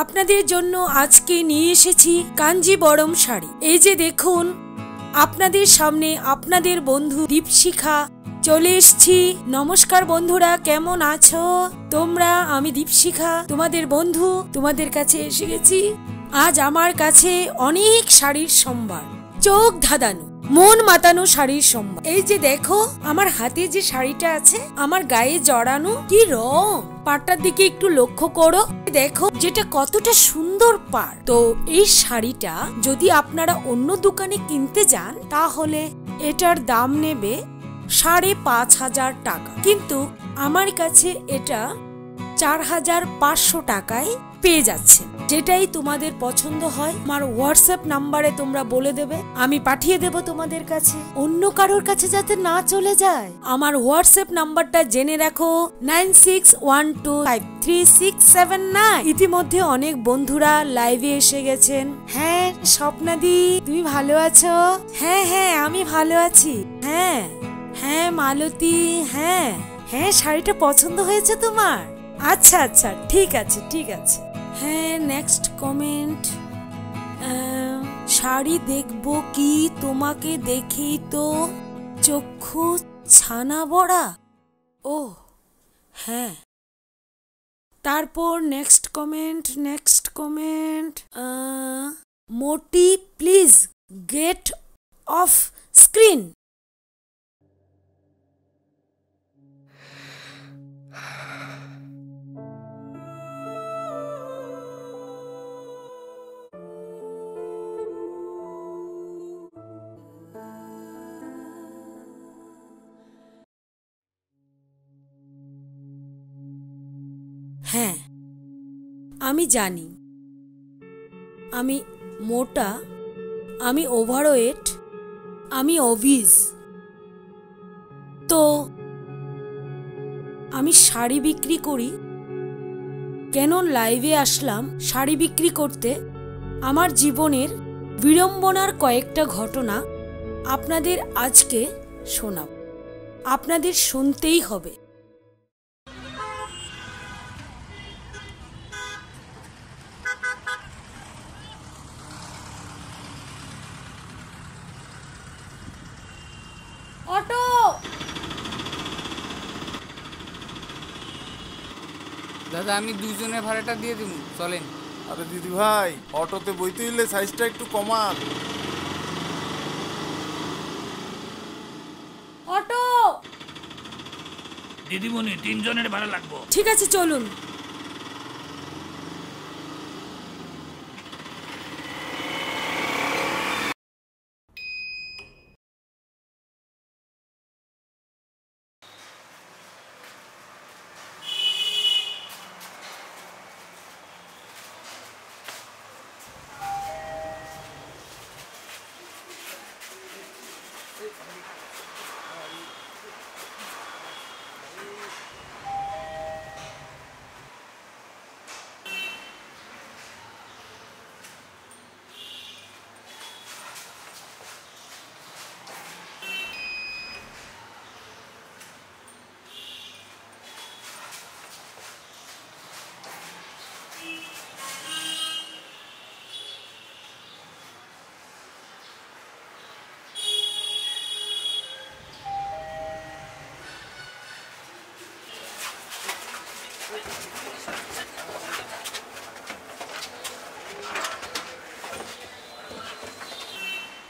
আপনাদের জন্য আজকে নিয়ে এসেছি কাঞ্জিবরম শাড়ি। এই যে দেখুন, আপনাদের সামনে আপনাদের বন্ধু দীপশিখা চলে এসেছি। নমস্কার বন্ধুরা, কেমন আছো তোমরা? আমি দীপশিখা, তোমাদের বন্ধু, তোমাদের কাছে এসে গেছি। আজ আমার কাছে অনেক শাড়ির সম্ভার, চোখ ধাঁধানো, মন মাতানো শাড়ির সম্ভার। এই যে দেখো, আমার হাতে যে শাড়িটা আছে, আমার গায়ে জড়ানো, কি রং! পাটটার দিকে একটু লক্ষ্য করো, দেখো যেটা কতটা সুন্দর পাড়। তো এই শাড়িটা যদি আপনারা অন্য দোকানে কিনতে যান, তাহলে এটার দাম নেবে ৫,৫০০ টাকা, কিন্তু আমার কাছে এটা ৪,৫০০ টাকায় পেয়ে যাচ্ছে। যেটাই তোমাদের পছন্দ হয় আমার হোয়াটসঅ্যাপ নাম্বারে তোমরা বলে দেবে, আমি পাঠিয়ে দেব তোমাদের কাছে, অন্য কারোর কাছে যাতে না চলে যায়। আমার হোয়াটসঅ্যাপ নাম্বারটা জেনে রাখো, 9612533679। ইতিমধ্যে অনেক বন্ধুরা লাইভে এসে গেছেন। হ্যাঁ স্বপ্নাদি, তুমি ভালো আছো? হ্যাঁ হ্যাঁ, আমি ভালো আছি। হ্যাঁ হ্যাঁ মালতী, হ্যাঁ হ্যাঁ, শাড়িটা পছন্দ হয়েছে তোমার? আচ্ছা আচ্ছা, ঠিক আছে ঠিক আছে। হ্যাঁ, নেক্সট কমেন্ট। শাড়ি দেখবো কি, তোমাকে দেখেই তো চক্ষু ছানা বড়া। ও হ্যাঁ, তারপর next comment. Moti please get off screen. হ্যাঁ আমি জানি, আমি মোটা, আমি ওভারওয়েট, আমি অবিজ। তো আমি শাড়ি বিক্রি করি। কেন লাইভে আসলাম শাড়ি বিক্রি করতে? আমার জীবনের বিড়ম্বনার কয়েকটা ঘটনা আপনাদের আজকে শোনাব, আপনাদের শুনতেই হবে। অটো! দাদা, আমি দুজনের ভাড়াটা দিয়ে দিব, চলেন। আরে দিদি ভাই, অটোতে বইতে দিলে সাইজটা একটু কমান। অটো! দিদিমণি, ৩ জনের ভাড়া লাগবে। ঠিক আছে, চলুন।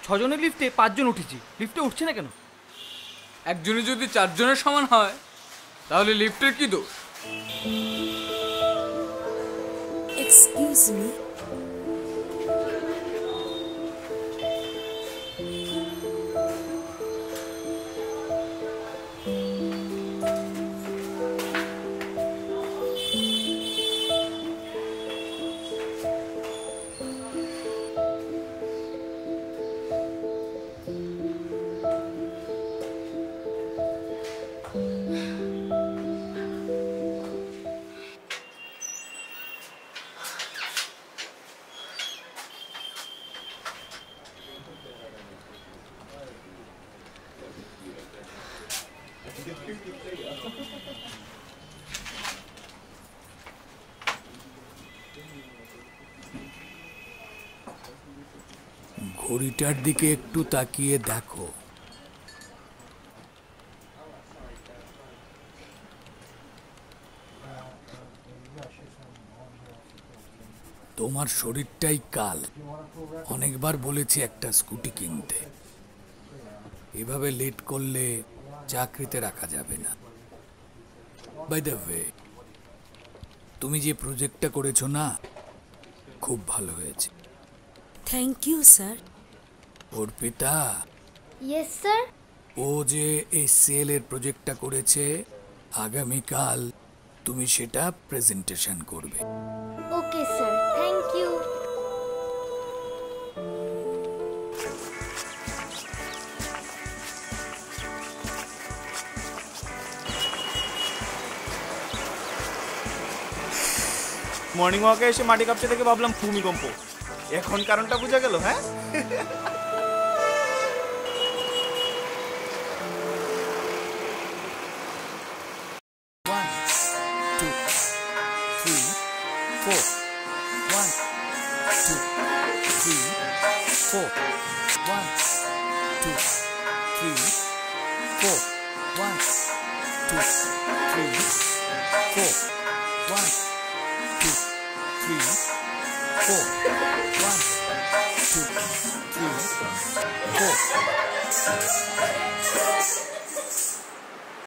ছজনের লিফটে ৫ জন উঠেছি, লিফটে উঠছে না কেন? একজনে যদি ৪ জনের সমান হয়, তাহলে লিফটের কি দোষ? এক্সকিউজ মি, ঘড়িটার দিকে একটু তাকিয়ে দেখো। তোমার শরীরটাই কাল। অনেকবার বলেছি একটা স্কুটি কিনতে। এভাবে লেট করলে চাকরিতে রাখা যাবে না। বাই দ্য ওয়ে, তুমি যে প্রজেক্টটা করেছো না, খুব ভালো হয়েছে। Thank you sir. Arpita, yes sir. ও যে এই সেলের প্রজেক্টটা করেছে, আগামীকাল তুমি সেটা প্রেজেন্টেশন করবে। Okay sir, thank you. Morning ওয়াকে এসে মাটি কাঁপছে থেকে ভাবলাম ভূমিকম্প। এখন কারণটা বোঝা গেল। হ্যাঁ,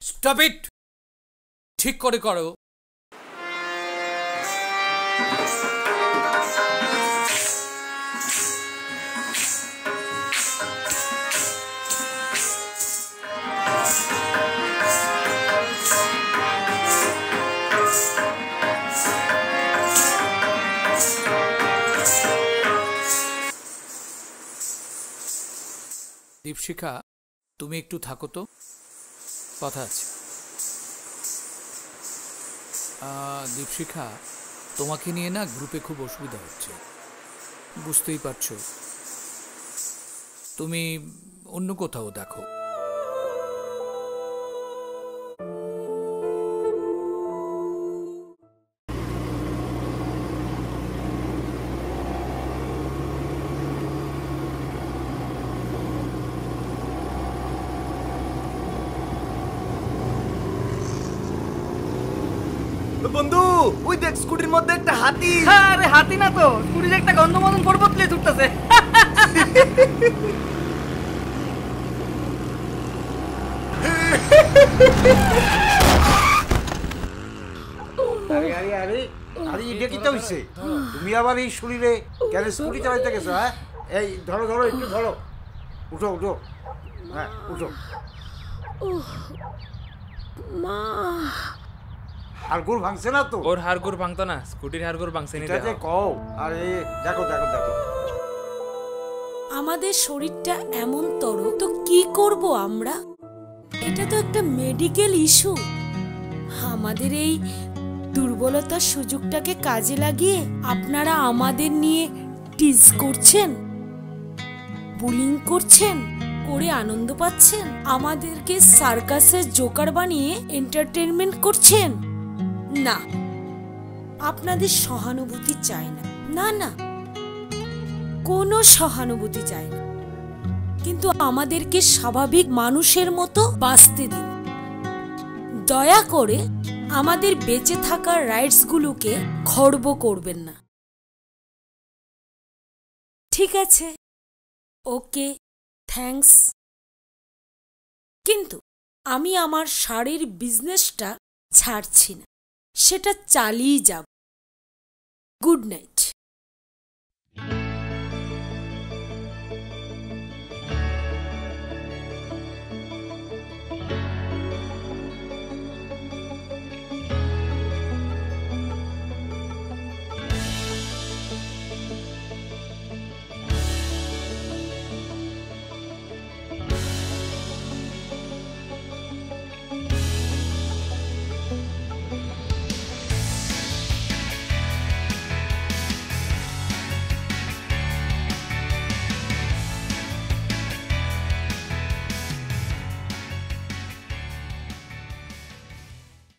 স্টপ ইট! ঠিক করে করো। দীপশিখা, তুমি একটু থাকো তো, কথা আছে। দীপশিখা, তোমাকে নিয়ে না গ্রুপে খুব অসুবিধা হচ্ছে, বুঝতেই পারছো। তুমি অন্য কোথাও দেখো। বন্ধু, ওই দেখ স্কুটির মধ্যে একটা হাতি। আরে হাতি না তো, স্কুটির একটা গন্ধ মদন পর্বত প্লেস উঠতেছে। আরে আরে আরে আরে এটা কি হইছে? তুমি আবার এই শরীরে কেন স্কুটি চালাইতে গেছো? হ্যাঁ, এই ধরো ধরো, একটু ধরো, উঠো উঠো, হ্যাঁ উঠো। মা, হাড়গোড় ভাঙছে না তো? ওর হাড়গোড় ভাঙতো না, স্কুটির হাড়গোড় ভাঙছে নি। এটা যে কও। আরে দেখো দেখো দেখো, আমাদের শরীরটা এমন তর, তো কি করব আমরা? এটা তো একটা মেডিকেল ইস্যু। আমাদের এই দুর্বলতার সুযোগটাকে কাজে লাগিয়ে আপনারা আমাদের নিয়ে টিজ করছেন, বুলিং করছেন, করে আনন্দ পাচ্ছেন, আমাদেরকে সার্কাসের জোকার বানিয়ে এন্টারটেইনমেন্ট করছেন। না, আপনাদের সহানুভূতি চাই না। না না, কোনো সহানুভূতি চাই না, কিন্তু আমাদেরকে স্বাভাবিক মানুষের মতো বাঁচতে দিন। দয়া করে আমাদের বেঁচে থাকার রাইটসগুলোকে খর্ব করবেন না, ঠিক আছে? ওকে, থ্যাঙ্কস। কিন্তু আমি আমার শাড়ির বিজনেসটা ছাড়ছি না, সেটা চালিয়ে যাব। Good night.